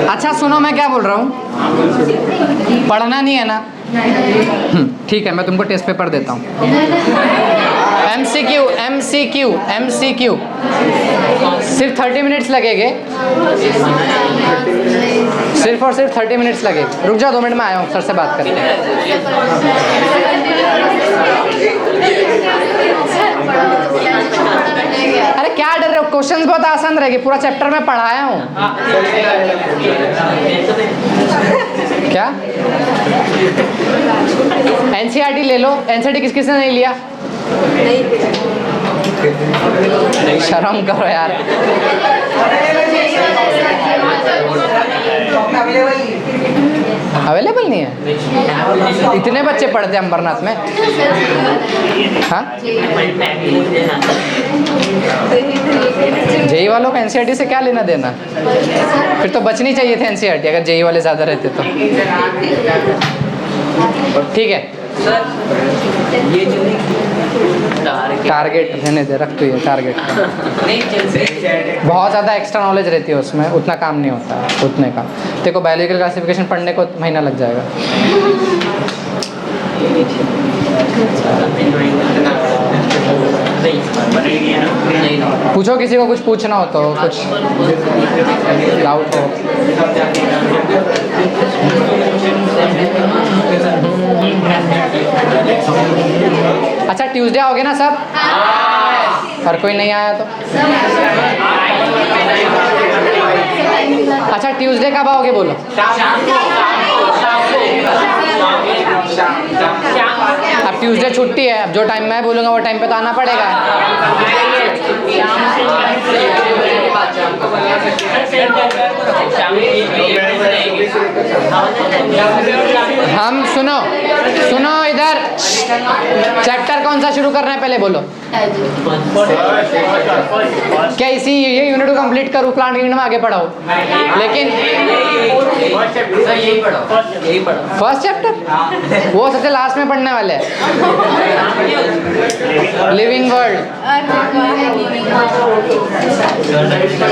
अच्छा सुनो, मैं क्या बोल रहा हूँ, पढ़ना नहीं है ना? ठीक है, मैं तुमको टेस्ट पेपर देता हूँ। MCQ सिर्फ 30 मिनट्स लगेंगे, सिर्फ और सिर्फ 30 मिनट्स लगेंगे। रुक जाओ, 2 मिनट में आया हूँ, सर से बात करते हैं। अरे क्या डर रहे हो, क्वेश्चंस बहुत आसान रहेंगे, पूरा चैप्टर में पढ़ाया हूँ। क्या NCERT ले लो, NCERT किस किसने नहीं लिया? शर्म करो यार। अवेलेबल नहीं है? इतने बच्चे पढ़ते हैं अंबरनाथ में? हाँ, जेई वालों का NCERT से क्या लेना देना? फिर तो बचनी चाहिए थे NCERT, अगर जेई वाले ज़्यादा रहते तो। ठीक है, टारगेट रहने दे, रख तो ये टारगेट। बहुत ज़्यादा एक्स्ट्रा नॉलेज रहती है उसमें, उतना काम नहीं होता है, उतने का। तेरे को बायोलॉजिकल क्लासिफिकेशन पढ़ने को महीना लग जाएगा। पूछो, किसी को कुछ पूछना हो तो, कुछ डाउट हो। अच्छा ट्यूसडे आओगे ना सब? और कोई नहीं आया तो? अच्छा ट्यूसडे कब आओगे बोलो? अब ट्यूसडे छुट्टी है, अब जो टाइम मैं बोलूँगा वो टाइम पे तो आना पड़ेगा। हम सुनो इधर, चैप्टर कौन सा शुरू करना है पहले बोलो। क्या इसी ये यूनिट को कंप्लीट करूँ, प्लांट किंगडम आगे पढ़ाओ, लेकिन यही पढ़ो, फर्स्ट चैप्टर वो सबसे लास्ट में पढ़ने वाले हैं, लिविंग वर्ल्ड।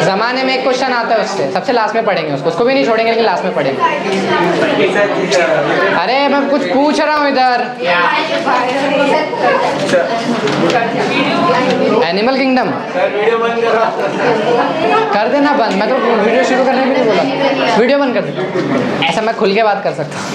जमाने में एक क्वेश्चन आता है उससे, सबसे लास्ट में पढ़ेंगे उसको भी नहीं छोड़ेंगे, लेकिन लास्ट में पढ़ेंगे। अरे मैं कुछ पूछ रहा हूँ इधर। एनिमल किंगडम कर देना बंद, मैं तो वीडियो शुरू करने भी नहीं बोला, वीडियो बंद कर देता हूँ। ऐसा मैं खुल के बात कर सकता हूँ।